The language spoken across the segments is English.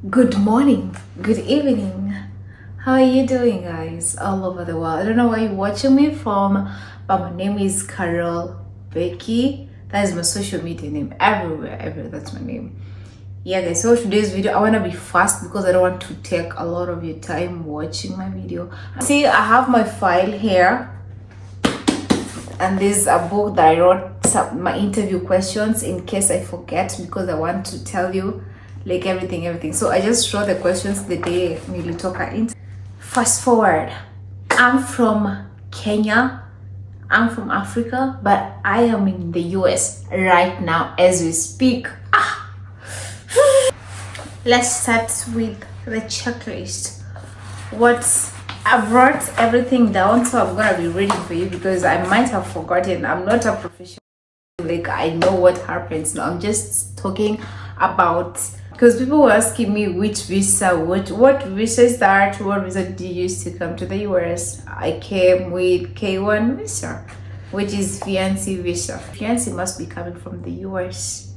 Good morning, good evening. How are you doing, guys? All over the world. I don't know where you're watching me from, but my name is Carol Becky. That is my social media name. Everywhere, that's my name. Yeah, guys. So today's video, I want to be fast because I don't want to take a lot of your time watching my video. See, I have my file here, and this is a book that I wrote my interview questions in case I forget, because I want to tell you like everything. So I just wrote the questions the day nilitoka in. Fast forward, I'm from Kenya, I'm from Africa, but I am in the US right now as we speak. Let's start with the checklist. I brought everything down, so I'm gonna be reading for you because I might have forgotten. I'm not a professional, like I know what happens. No, I'm just talking about, because people were asking me which visa, what visa is that, what visa did you use to come to the US. I came with K-1 visa, which is fiancé visa. Fiancé must be coming from the US.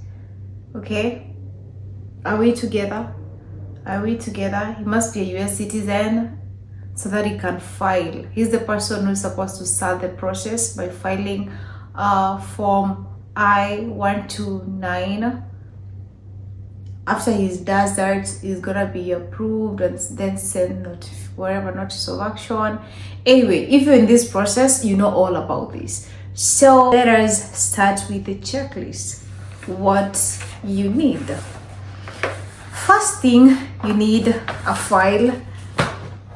Okay, are we together? He must be a US citizen so that he can file. He's the person who's supposed to start the process by filing form I-129. After he does that, he's gonna be approved and then send notice of action. Anyway, if you're in this process, you know all about this. So let us start with the checklist. What you need. First thing, you need a file.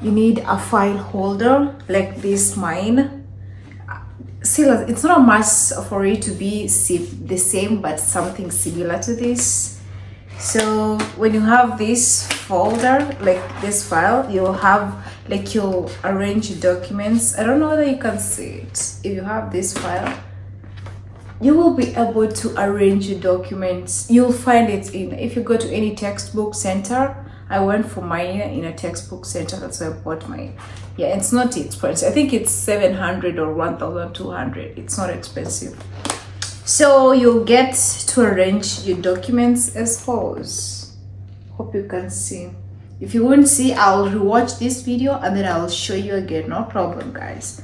You need a file holder like this mine. Still, it's not a must for it to be the same, but something similar to this. So when you have this folder, like this file, you'll have like you'll arrange documents. I don't know whether you can see it. If you have this file, you will be able to arrange your documents. You'll find it if you go to any textbook center. I went for mine in a textbook center. That's why I bought mine. Yeah, it's not expensive. I think it's 700 or 1,200. It's not expensive. So you'll get to arrange your documents as follows. Hope you can see. If you won't see, I'll rewatch this video and then I'll show you again. No problem, guys.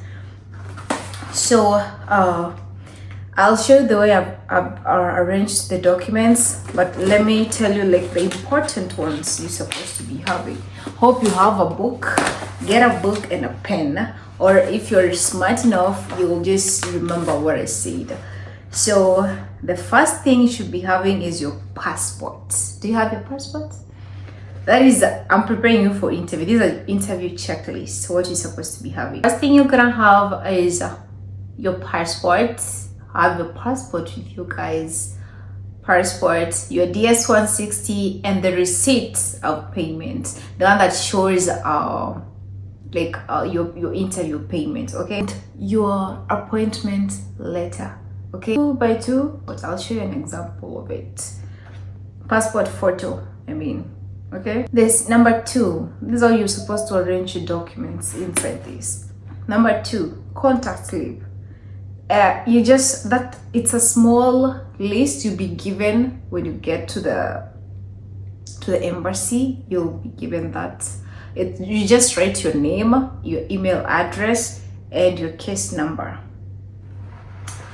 So I'll show you the way I've arranged the documents, but let me tell you like the important ones you're supposed to be having. Hope you have a book. Get a book and a pen, or if you're smart enough, you'll just remember what I said. So the first thing you should be having is your passport. Do you have your passport? That is, I'm preparing you for interview. These are interview checklists, what you're supposed to be having. First thing you're gonna have is your passport. Have your passport with you guys. Passport, your DS-160, and the receipt of payment. The one that shows your interview payment, okay? And your appointment letter. Okay, 2 by 2, but I'll show you an example of it. Passport photo, okay? This number 2, this is how you're supposed to arrange your documents inside this. Number 2, contact slip. It's a small list you'll be given when you get to the embassy. You'll be given that. You just write your name, your email address, and your case number.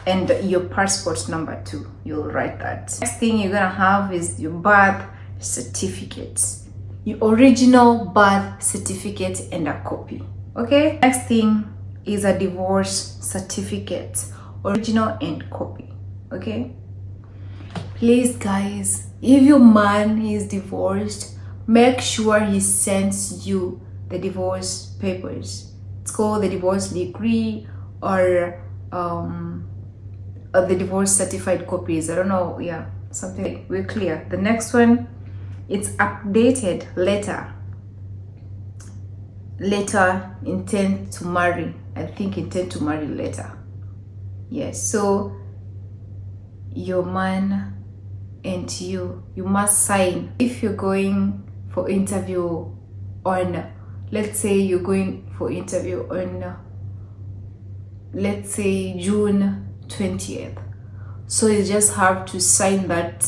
And your passport number too, you'll write that. Next thing you're gonna have is your birth certificate, your original birth certificate and a copy, okay? Next thing is a divorce certificate, original and copy, okay? Please guys, if your man is divorced, make sure he sends you the divorce papers. It's called the divorce decree or the divorce certified copies. I don't know, yeah, something. We're clear. The next one, it's updated letter intent to marry. I think intent to marry letter. Yes, so your man and you must sign. If you're going for interview on, let's say you're going for interview on, let's say June 20th, so you just have to sign that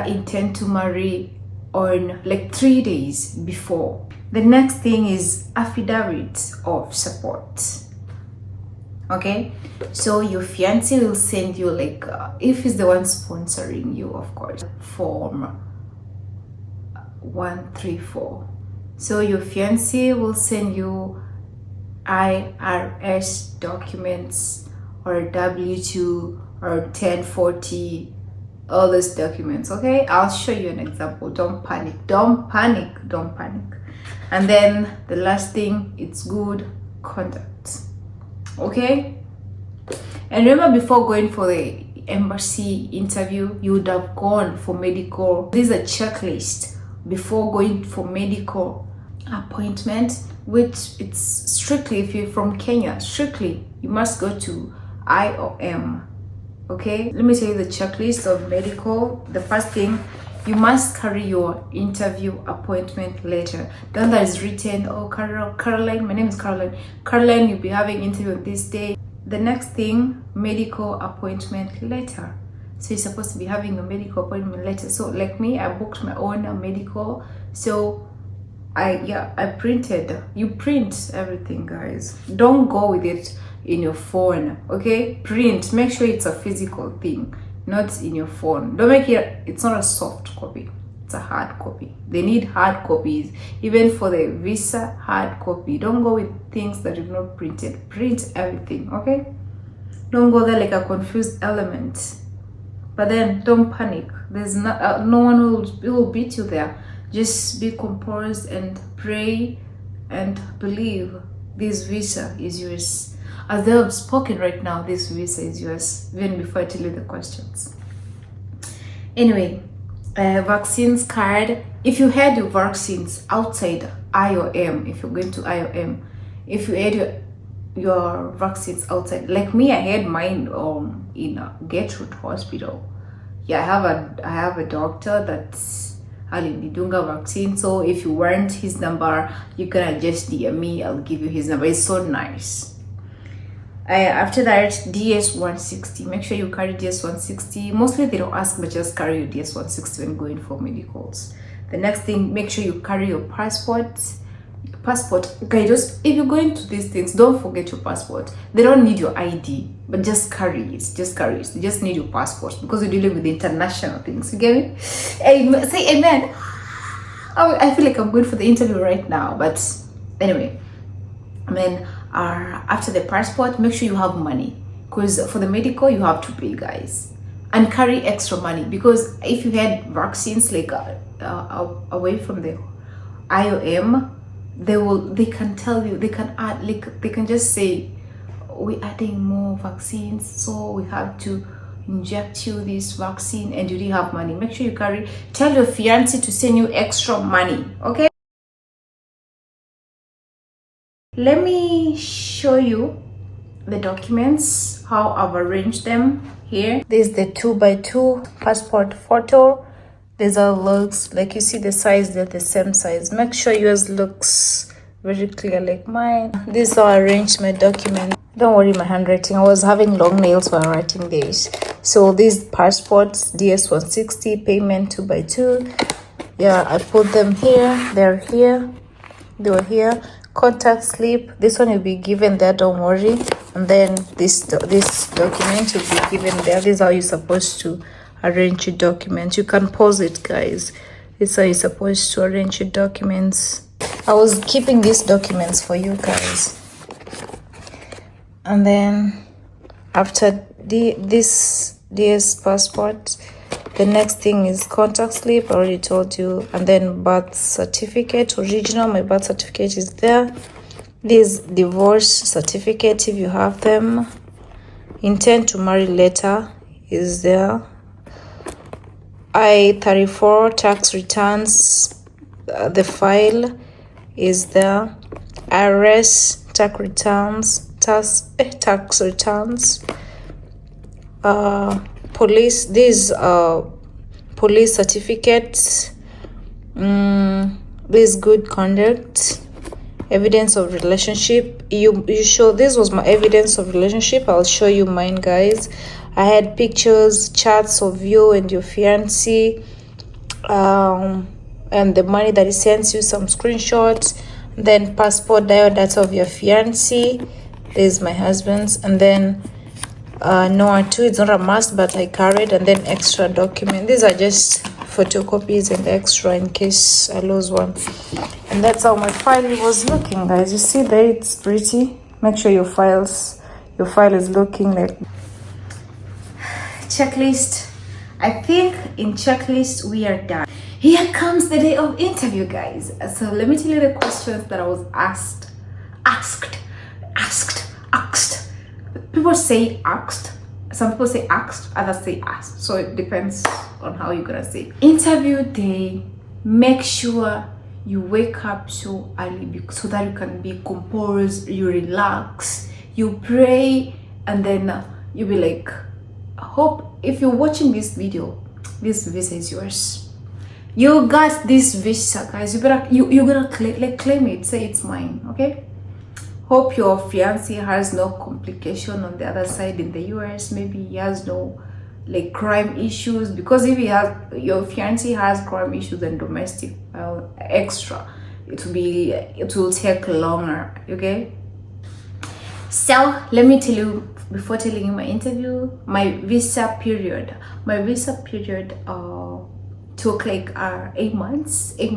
intent to marry on like 3 days before. The next thing is affidavit of support. Okay, so your fiance will send you like if he's the one sponsoring you, of course, form 134. So your fiance will send you IRS documents or W2 or 1040, all those documents. Okay, I'll show you an example. Don't panic, don't panic, don't panic. And then the last thing, it's good conduct. Okay, and remember, before going for the embassy interview, you would have gone for medical. This is a checklist before going for medical appointment, which it's strictly, if you're from Kenya, strictly you must go to IOM. Okay, let me tell you the checklist of medical. The first thing, you must carry your interview appointment letter. Then that is written, oh, Caroline, my name is Caroline. Caroline, you'll be having interview on this day. The next thing, medical appointment letter. So you're supposed to be having a medical appointment letter. So like me, I booked my own medical. So I printed. You print everything, guys. Don't go with it in your phone. Okay, print. Make sure it's a physical thing, not in your phone. Don't make it, it's not a soft copy, it's a hard copy. They need hard copies, even for the visa, hard copy. Don't go with things that you've not printed. Print everything. Okay, don't go there like a confused element. But then don't panic. There's no one who will beat you there. Just be composed and pray and believe this visa is yours. As they have spoken right now, this visa is yours, even before I tell you the questions. Anyway, vaccines card. If you had your vaccines outside IOM, if you're going to IOM, if you had your vaccines outside, like me, I had mine in Gertrude Hospital. Yeah, I have a doctor that's Alinidunga vaccine. So if you want his number, you can just DM me. I'll give you his number. It's so nice. After that, DS160. Make sure you carry DS160. Mostly they don't ask, but just carry your DS160 when going for medicals. The next thing, make sure you carry your passport. Okay, just if you're going to these things, don't forget your passport. They don't need your ID, but just carry it. Just carry it. They just need your passport because you're dealing with international things. You get me? Say amen. I feel like I'm going for the interview right now, but anyway, amen. After the passport, make sure you have money, because for the medical you have to pay, guys, and carry extra money, because if you had vaccines like away from the IOM, they can tell you, they can add, like they can just say, we're adding more vaccines, so we have to inject you this vaccine, and you didn't have money. Make sure you tell your fiance to send you extra money. Okay, let me show you the documents, how I've arranged them here. This is the 2x2 passport photo. These are looks, like you see the size, they're the same size. Make sure yours looks very clear like mine. This is how I arranged my document. Don't worry, my handwriting, I was having long nails while writing this. So these passports, DS160, payment 2x2. Yeah, I put them here, they're here, they were here. Contact slip, this one will be given there, don't worry. And then this document will be given there. This is how you're supposed to arrange your documents. You can pause it, guys. This is how you're supposed to arrange your documents. I was keeping these documents for you guys. And then after this DS passport, the next thing is contact slip, I already told you. And then birth certificate, original, my birth certificate is there. This divorce certificate, if you have them. Intent to marry letter is there. I-34 tax returns, the file is there. IRS tax returns, police, these police certificates, this good conduct, evidence of relationship. You show, this was my evidence of relationship. I'll show you mine, guys. I had pictures, chats of you and your fiancé. and the money that he sends you, some screenshots, then passport data of your fiance. There's my husband's, and then no, too, it's not a must, but I carried, and then extra document. These are just photocopies and extra in case I lose one. And that's how my file was looking, guys. You see there, it's pretty. Make sure your file is looking like checklist. I think in checklist we are done. Here comes the day of interview, guys. So let me tell you the questions that I was asked. People say asked. Some people say asked, others say asked. So it depends on how you're gonna say. Interview day, make sure you wake up so early so that you can be composed, you relax, you pray, and then you'll be like, hope if you're watching this video, this visa is yours. You got this visa, guys. You're gonna claim it, say it's mine, okay? Hope your fiancé has no complication on the other side in the US. Maybe he has no like crime issues, because if your fiancé has crime issues and domestic extra, it will take longer, okay? So let me tell you, before telling you my interview, my visa period took like 8 months to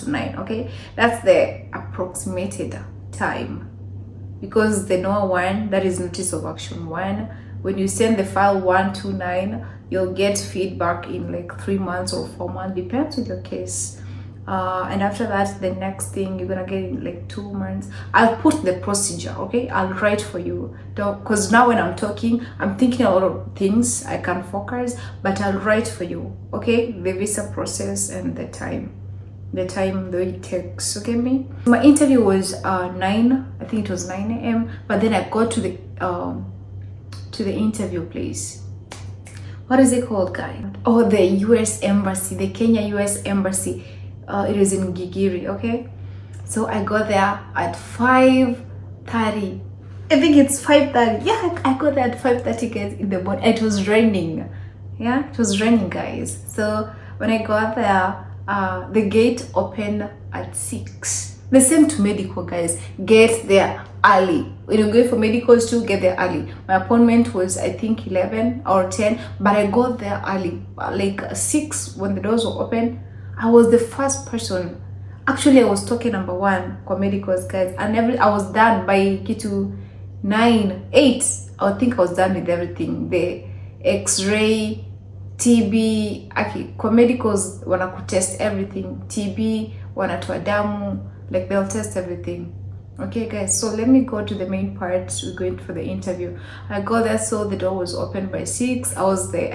9. Okay, that's the approximated time, because the NOAA one, that is notice of action 1, when you send the file 129, you'll get feedback in like 3 months or 4 months, depends on your case. And after that, the next thing you're gonna get in like 2 months. I'll put the procedure, okay? I'll write for you, because now when I'm talking, I'm thinking a lot of things, I can focus, but I'll write for you, okay? The visa process and the time that it takes, okay? My interview was 9, I think it was 9 a.m. But then I got to the interview place. What is it called, guys? Oh, the US Embassy, the Kenya US Embassy. It is in Gigiri, okay? So I got there at 5:30. I think it's 5:30. Yeah, I got there at 5:30, guys, in the morning. It was raining. Yeah, it was raining, guys. So when I got there, the gate opened at 6. The same to medical, guys. Get there early. When you go for medicals too, get there early. My appointment was, I think, 11 or 10, but I got there early, like 6 when the doors were open. I was the first person. Actually, I was talking number 1 for medicals, guys, and I was done by Kitu 9, 8. I think I was done with everything. The X-ray, TB, okay, kwa medicals wanakutest everything. TB, wanatoa damu, like they'll test everything. Okay, guys, so let me go to the main part. We're going for the interview. I got there, so the door was open by 6. I was the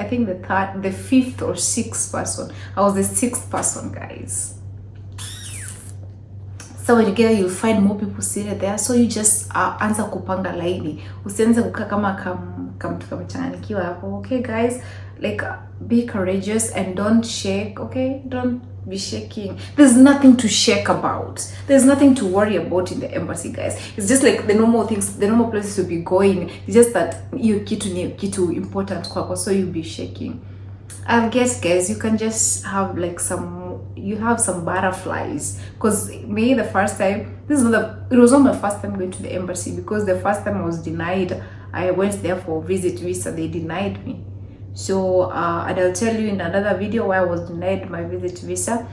5th or 6th person. I was the 6th person, guys. So when you get there, you'll find more people seated there. So you just answer kupanga laini. Usianze kukaa kama mtu kamechanganyikiwa hapo. Okay, guys, like be courageous and don't shake, okay? Don't be shaking. There's nothing to shake about. There's nothing to worry about in the embassy, guys. It's just like the normal things, the normal places to be going. It's just that you kitu important kwako, so you'll be shaking. I guess, guys, you can just have like some butterflies, because me the first time, it was not my first time going to the embassy, because the first time I was denied. I went there for visit visa, they denied me. So and I'll tell you in another video why I was denied my visit visa.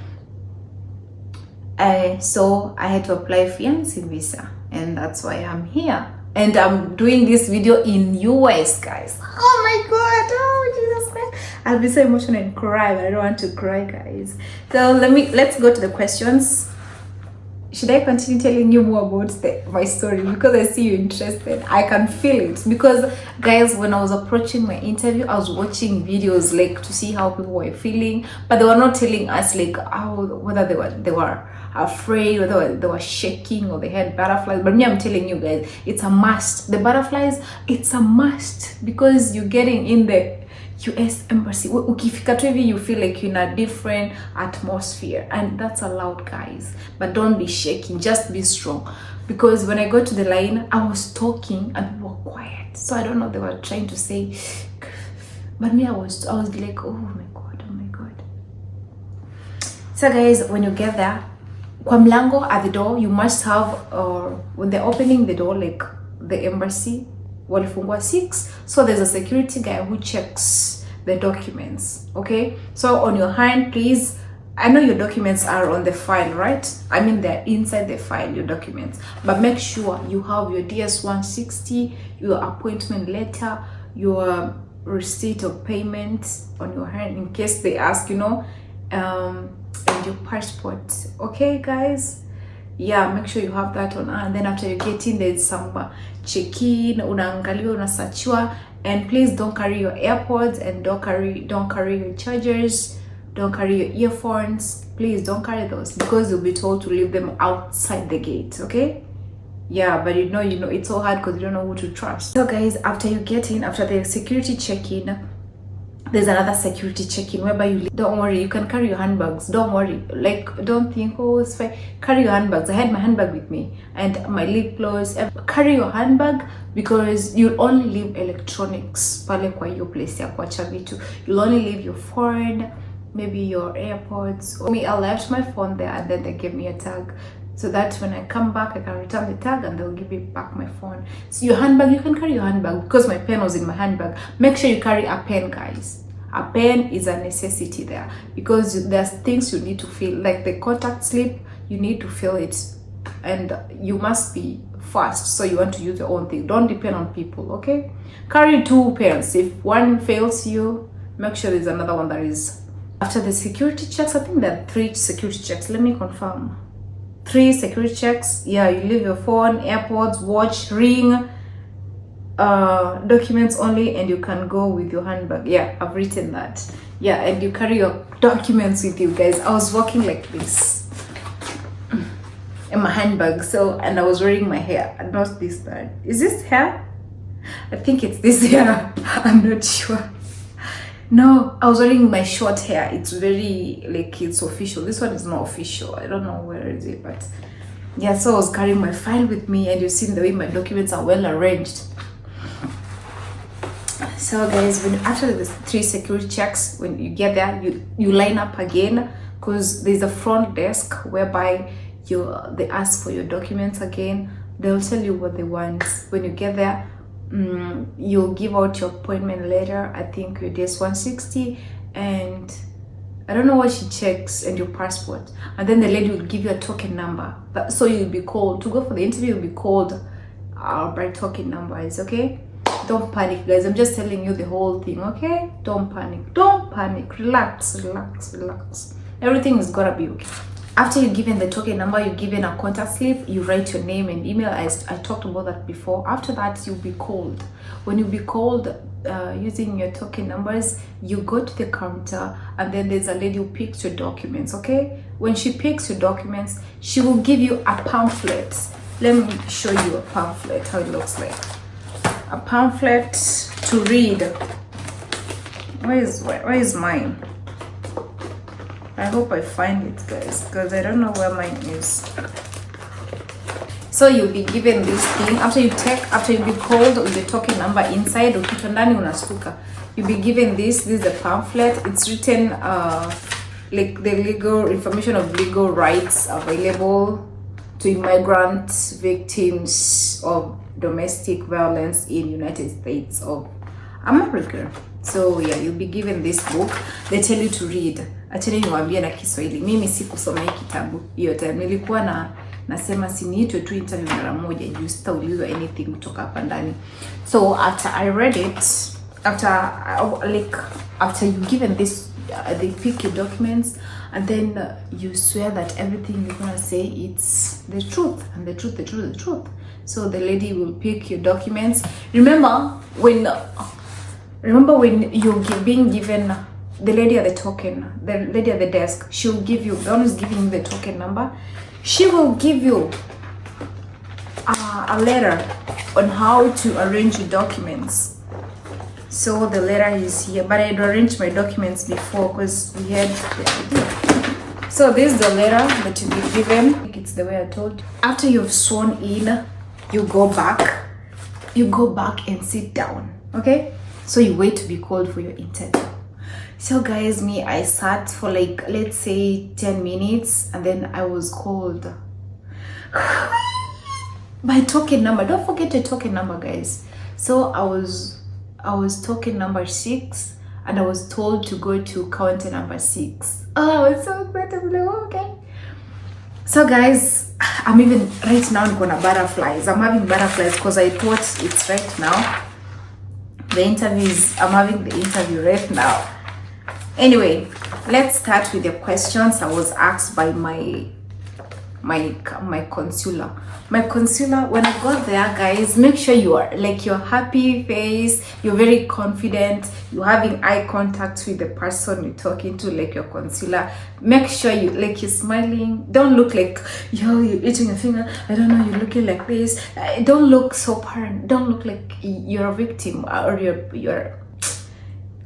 So I had to apply fiancé visa, and that's why I'm here, and I'm doing this video in US, guys. Oh my god, oh Jesus Christ, I'll be so emotional and cry, but I don't want to cry, guys. So let's go to the questions. Should I continue telling you more about my story? Because I see you interested. I can feel it. Because, guys, when I was approaching my interview, I was watching videos like to see how people were feeling, but they were not telling us like whether they were afraid, whether they were shaking or they had butterflies. But me, I'm telling you guys, it's a must. The butterflies, it's a must, because you're getting in the US Embassy. Ukifika tu hivi, you feel like you're in a different atmosphere, and that's allowed, guys. But don't be shaking, just be strong. Because when I got to the line, I was talking and people were quiet, so I don't know, they were trying to say, but me, I was like, oh my god. So guys, when you get there, kwa mlango at the door, you must have when they're opening the door, like the embassy walifungua 6, so there's a security guy who checks the documents. Okay, so on your hand, please, I know your documents are on the file, right? I mean, they're inside the file, your documents, but make sure you have your DS-160, your appointment letter, your receipt of payment on your hand in case they ask, you know, and your passport. Okay guys, yeah, make sure you have that on. And then after you get in, there's some check-in, unaangaliwa, unasearchwa, and please don't carry your AirPods, and don't carry your chargers, don't carry your earphones. Please don't carry those, because you'll be told to leave them outside the gate. Okay, yeah, but you know it's so hard because you don't know who to trust. So guys, after you get in, after the security check-in, there's another security check-in whereby you don't worry, you can carry your handbags. Don't worry, like, don't think, oh, it's fine. Carry your handbags. I had my handbag with me and my lip gloss. Carry your handbag, because you'll only leave electronics pale kwa hiyo place ya kuacha vitu. You'll only leave your phone, maybe your AirPods. Me, I left my phone there, and then they gave me a tag, so that when I come back, I can return the tag and they'll give me back my phone. So your handbag, you can carry your handbag, because my pen was in my handbag. Make sure you carry a pen, guys. A pen is a necessity there, because there's things you need to fill, like the contact slip, you need to fill it, and you must be fast, so you want to use your own thing. Don't depend on people. Okay, carry 2 pens. If one fails you, make sure there's another one that is. After the security checks, I think there are 3 security checks. Let me confirm. 3 security checks. Yeah, you leave your phone, AirPods, watch, ring, documents only, and you can go with your handbag. Yeah, I've written that. Yeah, and you carry your documents with you, guys. I was walking like this in my handbag, so, and I was wearing my hair, and not this side. Is this hair? I think it's this hair. I'm not sure. No, I was wearing my short hair. It's very, like, it's official. This one is not official. I don't know where is it, but yeah, so I was carrying my file with me, and you've seen the way my documents are well arranged. So guys, after the 3 security checks, when you get there, you line up again, because there's a front desk whereby they ask for your documents again. They'll tell you what they want. When you get there, you'll give out your appointment letter, I think your DS-160, and I don't know what she checks, and your passport, and then the lady will give you a token number. So you'll be called to go for the interview. You'll be called by token numbers. Okay, don't panic, guys. I'm just telling you the whole thing. Okay, don't panic. Relax. Everything is gonna be okay. After you're given the token number, you're given a contact slip, you write your name and email. I talked about that before. After that, you'll be called. When you'll be called using your token numbers, you go to the counter, and then there's a lady who picks your documents. Okay, when she picks your documents, she will give you a pamphlet. Let me show you a pamphlet, how it looks like. A pamphlet to read. Where is mine? I hope I find it, guys, because I don't know where mine is. So you'll be given this thing after you be called with the token number inside. You'll be given this. This is a pamphlet. It's written like the legal information of legal rights available to immigrant victims of domestic violence in United States of America. So yeah, you'll be given this book. They tell you to read. Acheni niwaambie na Kiswahili. Mimi sikusoma hii kitabu hiyo time. Nilikuwa nasema siniitwe tu interview mara moja juu sitaulizwa anything kutoka hapa ndani. So after I read it, after you given this, they pick your documents, and then you swear that everything you're gonna say it's the truth, and the truth. So the lady will pick your documents. Remember when you're being given, the lady at the desk, she'll give you, the one who's giving you the token number, she will give you a letter on how to arrange your documents. So the letter is here, but I had arranged my documents before because we had the idea. So this is the letter that you'll be given. I think it's the way I told you. After you've sworn in, you go back and sit down. Okay, so you wait to be called for your interview. So guys, I sat for like, let's say 10 minutes, and then I was called my token number. Don't forget the token number, guys. So I was token number 6, and I was told to go to counter number 6. Oh, I was so excited. I'm like, okay. So guys, I'm even right now gonna butterflies. I'm having butterflies because I thought it's right now. I'm having the interview right now. Anyway, let's start with the questions I was asked by my consular. My consular, when I got there, guys, make sure you are like your happy face, you're very confident, you're having eye contact with the person you're talking to, like your consular. Make sure you like you're smiling. Don't look like you're eating your finger. I don't know, you're looking like this. Don't look so parent. Don't look like you're a victim or you're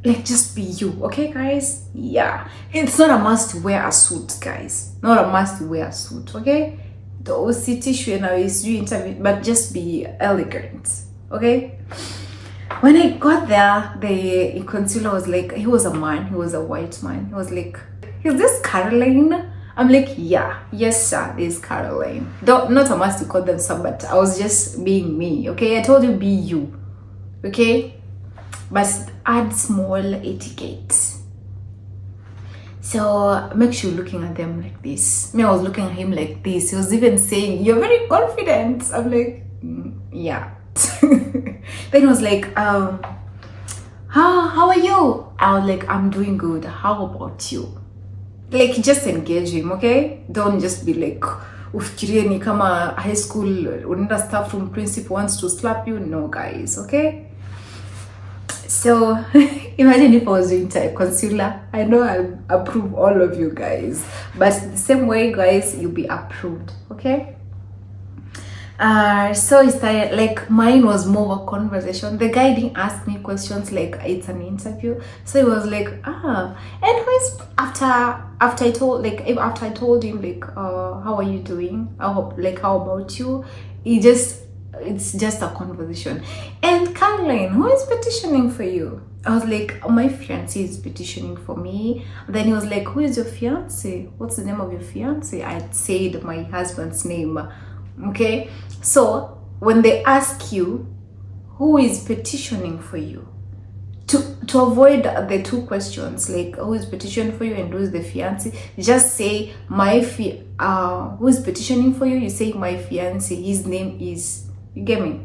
like, just be you, okay, guys? Yeah, it's not a must to wear a suit, guys. Not a must to wear a suit, okay? The OCT should now is you interview, but just be elegant, okay? When I got there, the consular was like, he was a man, he was a white man. He was like, is this Caroline? I'm like, yeah, yes, sir, this is Caroline. Not a must to call them sir, but I was just being me, okay? I told you, be you, okay? But add small etiquette. So make sure you're looking at them like this. I was looking at him like this. He was even saying, you're very confident. I'm like, yeah. Then he was like, how are you? I was like, I'm doing good. How about you? Like, just engage him, okay? Don't just be like, ufikirie ni kama high school, unaenda staff room, principal wants to slap you. No, guys, okay? So imagine if I was doing consular. I know I'll approve all of you guys, but the same way, guys, you'll be approved, okay? So it started, like, mine was more of a conversation. The guy didn't ask me questions like it's an interview. So he was like, anyways, after I told him like, how are you doing? How about you? It's just a conversation. And Caroline, who is petitioning for you? I was like, my fiance is petitioning for me. Then he was like, who is your fiance? What's the name of your fiance? I said my husband's name. Okay, so when they ask you who is petitioning for you, to avoid the two questions, like who is petitioning for you and who is the fiance, just say who is petitioning for you. You say my fiance, his name is, you get me?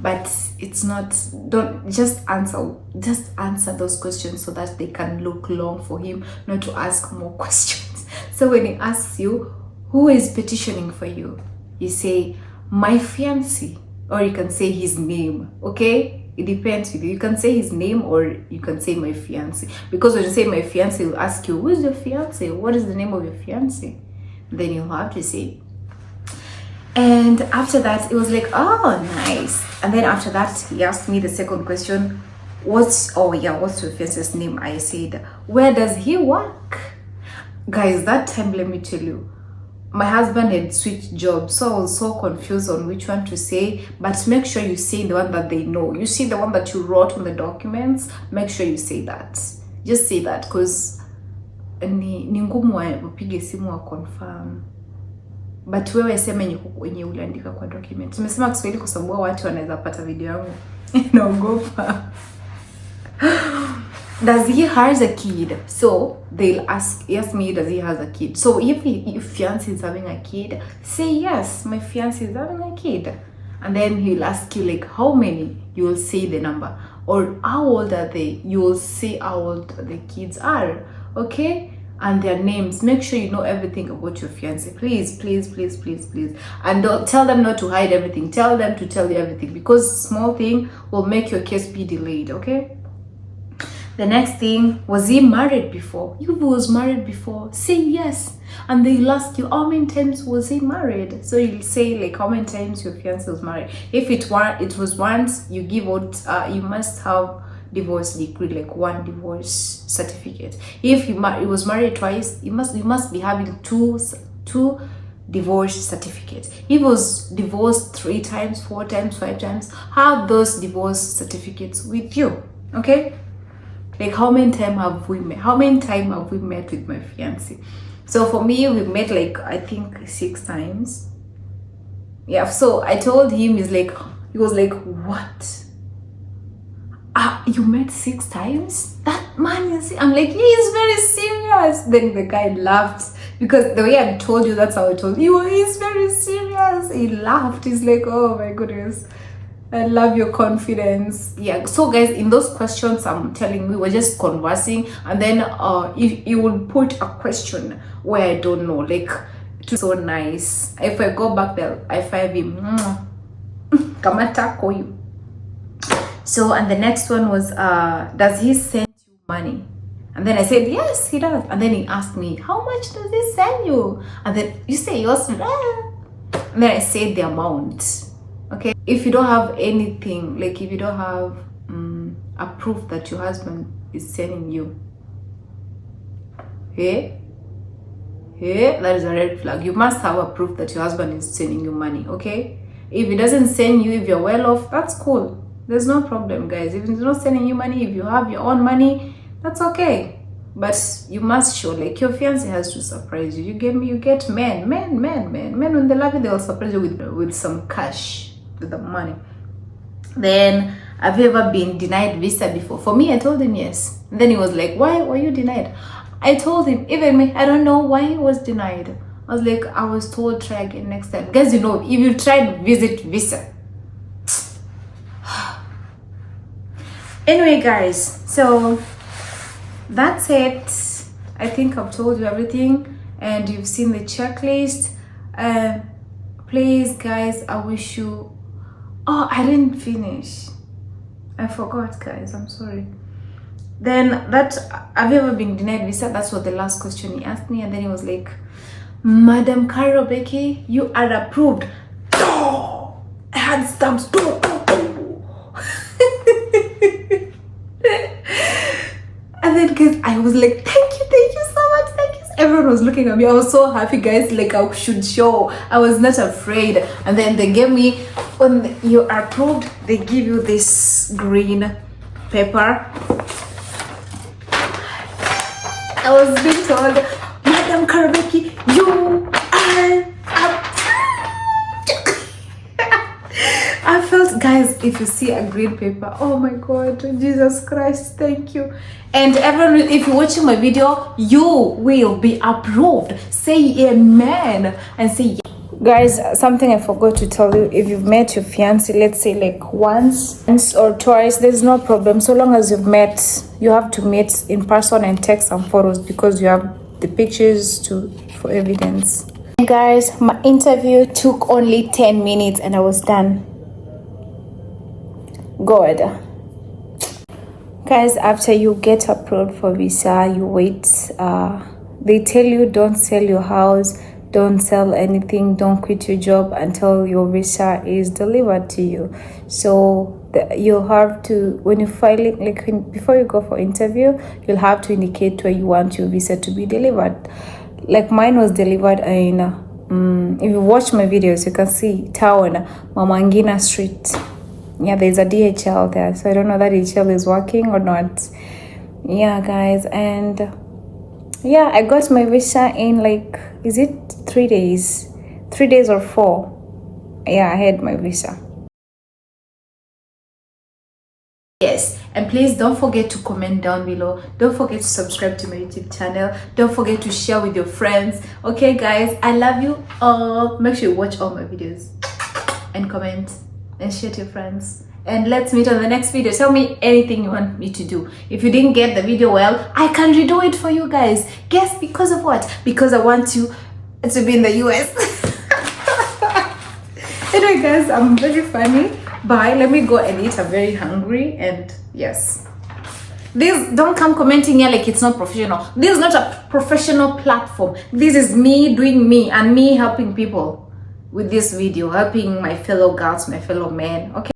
But it's not, don't just answer those questions so that they can look long for him not to ask more questions. So when he asks you who is petitioning for you, you say my fiance, or you can say his name, okay? It depends with you. You can say his name or you can say my fiance, because when you say my fiance, he'll ask you, who is your fiance? What is the name of your fiance? Then you'll have to say. And after that, it was like, oh, nice. And then after that, he asked me the second question, what's your fiance's name? I said, where does he work? Guys, that time, let me tell you, my husband had switched jobs, so I was so confused on which one to say. But make sure you say the one that they know. You see the one that you wrote on the documents, make sure you say that. Just say that, because ni ngumu upige simu wa confirm. But wewe sema wenye uliandika kwa document. Tumesema Kiswahili kwa sababu watu wanaweza pata video yangu. Naogopa. Does he has a kid? So they'll ask me, does he has a kid? So if fiance is having a kid, say yes, my fiance is having a kid. And then he'll ask you like how many, you will say the number. Or how old are they? You will say how old the kids are. Okay? And their names. Make sure you know everything about your fiance. Please, please, please, please, please. And don't tell them not to hide everything. Tell them to tell you everything, because small thing will make your case be delayed, okay? The next thing, was he married before? If he was married before, say yes. And they'll ask you, how many times was he married? So you'll say like how many times your fiance was married. If it was once, you give out, you must have divorce decree, like one divorce certificate. If he was married twice, you must be having two divorce certificates. If he was divorced 3 times, 4 times, 5 times, have those divorce certificates with you, okay? Like, how many times have we met? How many times have we met with my fiance? So for me, we met like, I think 6 times. Yeah, so I told him, he was like, what? You met 6 times? That man is, I'm like, he is very serious. Then the guy laughed, because the way I told you, that's how I told you, he's very serious. He laughed. He's like, oh my goodness, I love your confidence. Yeah, so guys, in those questions I'm telling you, we're just conversing, and then if you would put a question where I don't know, like, so nice. If I go back there, I find him kamata koyu. So, and the next one was, does he send you money? And then I said, yes, he does. And then he asked me, how much does he send you? And then you say yours. And then I said the amount. Okay, if you don't have anything, like if you don't have a proof that your husband is sending you, that is a red flag. You must have a proof that your husband is sending you money. Okay, if he doesn't send you, if you're well off, that's cool. There's no problem, guys. If he's not sending you money, if you have your own money, that's okay. But you must show, like, your fiance has to surprise you. You get men when they love you, they'll surprise you with some cash, with the money. Then, have you ever been denied visa before? For me, I told him yes. And then he was like, why were you denied? I told him, even me, I don't know why he was denied. I was like, I was told try again next time. Guys, you know, if you try to visit visa. Anyway, guys, so that's it. I think I've told you everything, and you've seen the checklist. Please, guys, I wish you... Oh, I didn't finish. I forgot, guys. I'm sorry. Then have you ever been denied visa? That's what the last question he asked me. And then he was like, Madam Carol Becky, you are approved. I had stamps. And then, guys, I was like, thank you so much, thank you. Everyone was looking at me. I was so happy, guys, like I should show. I was not afraid. And then they gave me, when you are approved, they give you this green paper. I was being told, Madam Karabeki, you are approved. I felt, guys, if you see a green paper, oh my God, Jesus Christ, thank you. And everyone, if you're watching my video, you will be approved. Say amen and say yes. Guys, something I forgot to tell you, if you've met your fiance, let's say like once or twice, there's no problem. So long as you've met, you have to meet in person and take some photos, because you have the pictures for evidence. Guys, my interview took only 10 minutes and I was done. Good. Guys, after you get approved for visa, you wait. They tell you don't sell your house, don't sell anything, don't quit your job until your visa is delivered to you. So you have to, when you file it, like before you go for interview, you'll have to indicate where you want your visa to be delivered. Like mine was delivered in, if you watch my videos, you can see town, Mamangina Street. Yeah, there's a DHL there, so I don't know that DHL is working or not. Yeah, guys, and yeah, I got my visa in like, is it 3 days? 3 days or 4? Yeah, I had my visa. Yes, and please don't forget to comment down below. Don't forget to subscribe to my YouTube channel. Don't forget to share with your friends. Okay, guys, I love you all. Make sure you watch all my videos and comment and share to your friends. And let's meet on the next video. Tell me anything you want me to do. If you didn't get the video well, I can redo it for you guys. Guess because of what? Because I want you to be in the US. Anyway, guys, I'm very funny. Bye. Let me go and eat. I'm very hungry. And yes, this, don't come commenting here like it's not professional. This is not a professional platform. This is me doing me and me helping people with this video, helping my fellow girls, my fellow men. Okay.